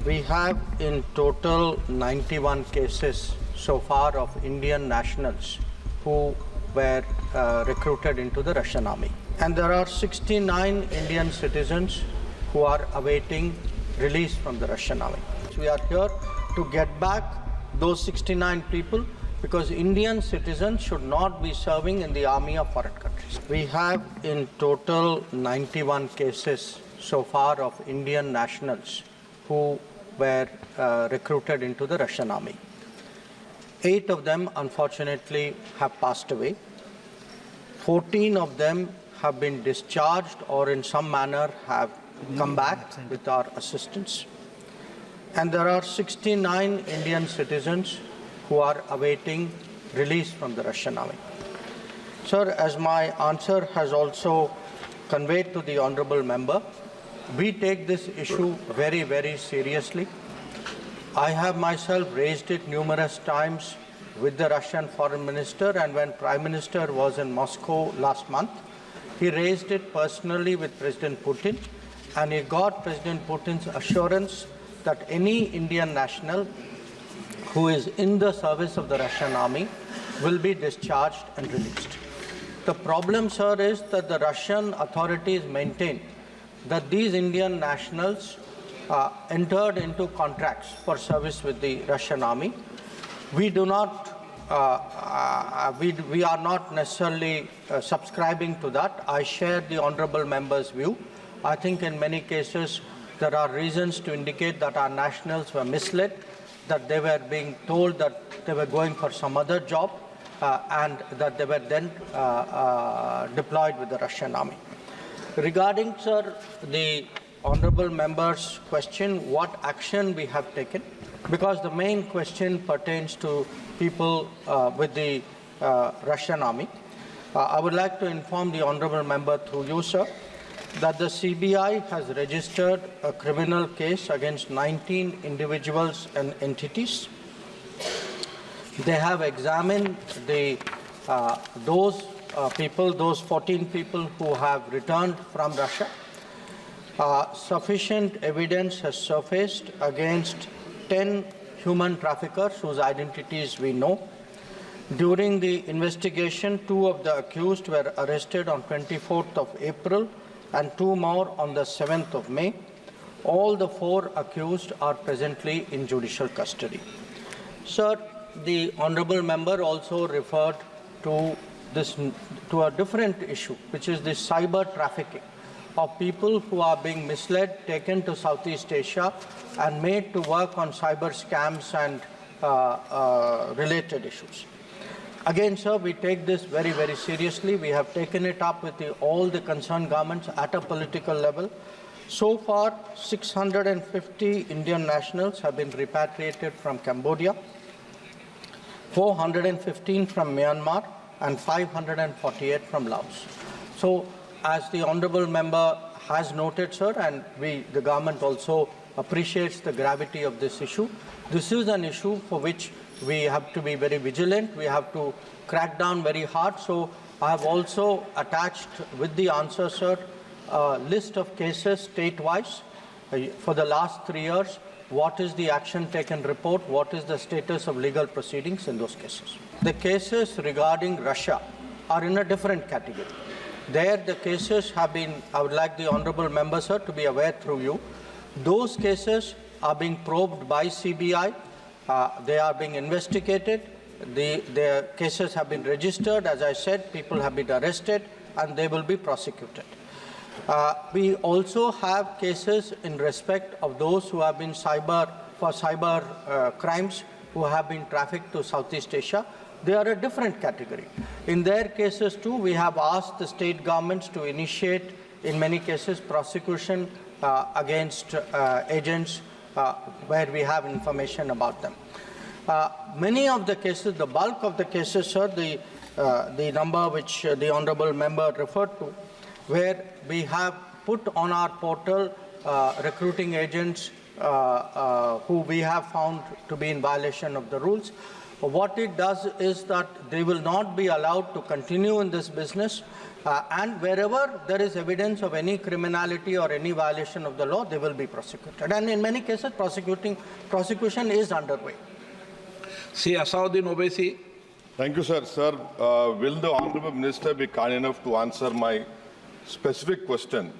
We have in total 91 cases so far of Indian nationals who were recruited into the Russian army. And there are 69 Indian citizens who are awaiting release from the Russian army. We are here to get back those 69 people because Indian citizens should not be serving in the army of foreign countries. We have in total 91 cases so far of Indian nationals who were recruited into the Russian army. 8 of them, unfortunately, have passed away. 14 of them have been discharged or in some manner have come back with our assistance. And there are 69 Indian citizens who are awaiting release from the Russian army. Sir, as my answer has also conveyed to the honorable member, we take this issue very, very seriously. I have myself raised it numerous times with the Russian foreign minister, and when Prime Minister was in Moscow last month, he raised it personally with President Putin, and he got President Putin's assurance that any Indian national who is in the service of the Russian army will be discharged and released. The problem, sir, is that the Russian authorities maintain that these Indian nationals entered into contracts for service with the Russian army. We do not, we are not necessarily subscribing to that. I share the honorable member's view. I think in many cases there are reasons to indicate that our nationals were misled, that they were being told that they were going for some other job and that they were then deployed with the Russian army. Regarding, sir, the honorable member's question, what action we have taken, because the main question pertains to people with the Russian army. I would like to inform the honorable member through you, sir, that the CBI has registered a criminal case against 19 individuals and entities. They have examined the those 14 people who have returned from Russia. Sufficient evidence has surfaced against 10 human traffickers whose identities we know. During the investigation, 2 of the accused were arrested on 24th of April and 2 more on the 7th of May. All the 4 accused are presently in judicial custody. Sir, the honorable member also referred to a different issue, which is the cyber trafficking of people who are being misled, taken to Southeast Asia and made to work on cyber scams and related issues. Again, sir, we take this very, very seriously. We have taken it up with all the concerned governments at a political level. So far, 650 Indian nationals have been repatriated from Cambodia, 415 from Myanmar, and 548 from Laos. So, as the honorable member has noted, sir, and the government also appreciates the gravity of this issue, this is an issue for which we have to be very vigilant. We have to crack down very hard. So I have also attached with the answer, sir, a list of cases state-wise for the last 3 years. What is the action taken report? What is the status of legal proceedings in those cases? The cases regarding Russia are in a different category. There the cases have been, I would like the honorable member, sir, to be aware through you. Those cases are being probed by CBI. They are being investigated. The cases have been registered. As I said, people have been arrested and they will be prosecuted. We also have cases in respect of those who have been cyber crimes, who have been trafficked to Southeast Asia. They are a different category. In their cases too, we have asked the state governments to initiate, in many cases, prosecution against agents where we have information about them. Many of the cases, the bulk of the cases, sir, the number which the honorable member referred to, where we have put on our portal recruiting agents who we have found to be in violation of the rules. What it does is that they will not be allowed to continue in this business, and wherever there is evidence of any criminality or any violation of the law, they will be prosecuted. And in many cases, prosecution is underway. See, Asauddin Owaisi. Thank you, sir. Sir, will the Honourable Minister be kind enough to answer my specific question?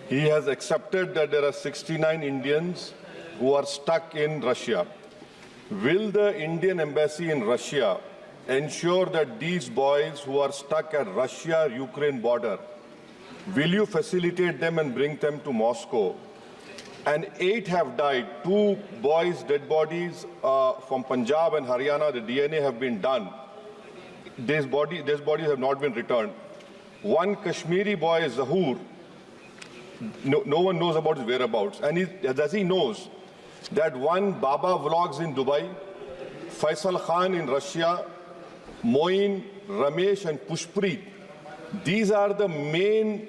He has accepted that there are 69 Indians who are stuck in Russia. Will the Indian Embassy in Russia ensure that these boys who are stuck at Russia-Ukraine border, will you facilitate them and bring them to Moscow? And 8 have died. 2 boys' dead bodies from Punjab and Haryana, the DNA have been done. These bodies have not been returned. 1 Kashmiri boy, Zahoor, no one knows about his whereabouts. And as he knows that 1 Baba Vlogs in Dubai, Faisal Khan in Russia, Moin, Ramesh and Pushpreet, these are the main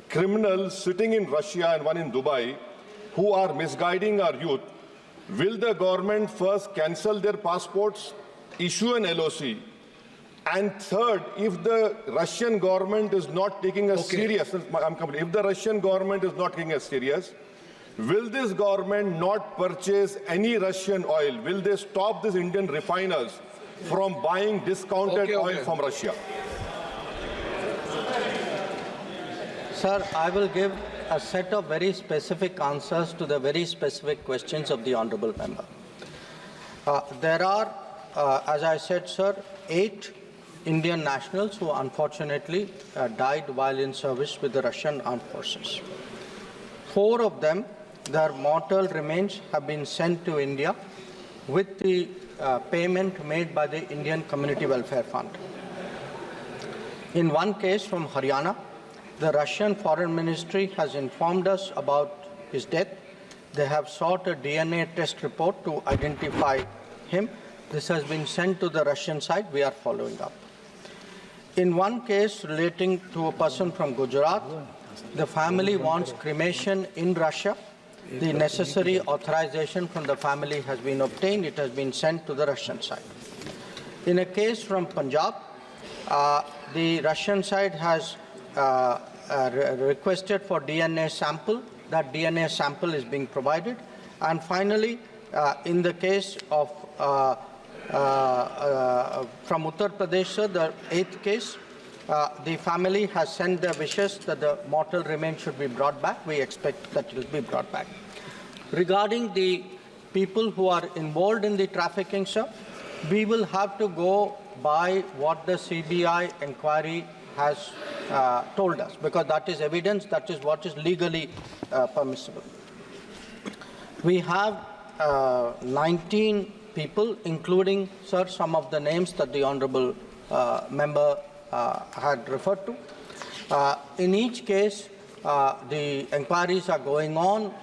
criminals sitting in Russia and 1 in Dubai who are misguiding our youth. Will the government first cancel their passports, issue an LOC? And third, if the Russian government is not taking us serious, if the Russian government is not taking us serious, will this government not purchase any Russian oil? Will they stop these Indian refiners from buying discounted oil from Russia? Sir, I will give a set of very specific answers to the very specific questions of the Honourable Member. There are, as I said, sir, 8 Indian nationals who unfortunately died while in service with the Russian armed forces. 4 of them, their mortal remains have been sent to India with the payment made by the Indian Community Welfare Fund. In 1 case from Haryana, the Russian Foreign Ministry has informed us about his death. They have sought a DNA test report to identify him. This has been sent to the Russian side. We are following up. In 1 case relating to a person from Gujarat, the family wants cremation in Russia. The necessary authorization from the family has been obtained. It has been sent to the Russian side. In a case from Punjab, the Russian side has requested for DNA sample. That DNA sample is being provided. And finally, in the case of from Uttar Pradesh, sir, the 8th case, the family has sent their wishes that the mortal remains should be brought back. We expect that it will be brought back. Regarding the people who are involved in the trafficking, sir, we will have to go by what the CBI inquiry has told us, because that is evidence, that is what is legally permissible. We have 19 people, including, sir, some of the names that the Honourable Member had referred to. In each case, the inquiries are going on.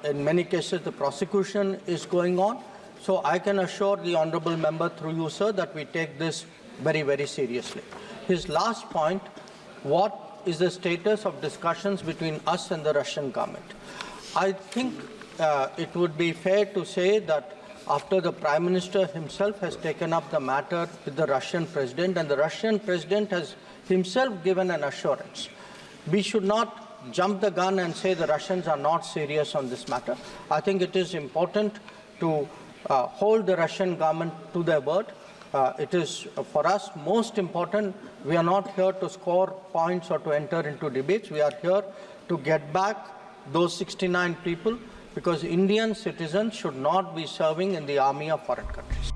In many cases, the prosecution is going on. So I can assure the Honourable Member through you, sir, that we take this very, very seriously. His last point, what is the status of discussions between us and the Russian government? I think it would be fair to say that after the Prime Minister himself has taken up the matter with the Russian President, and the Russian President has himself given an assurance, we should not jump the gun and say the Russians are not serious on this matter. I think it is important to hold the Russian government to their word. It is, for us, most important. We are not here to score points or to enter into debates. We are here to get back those 69 people, because Indian citizens should not be serving in the army of foreign countries.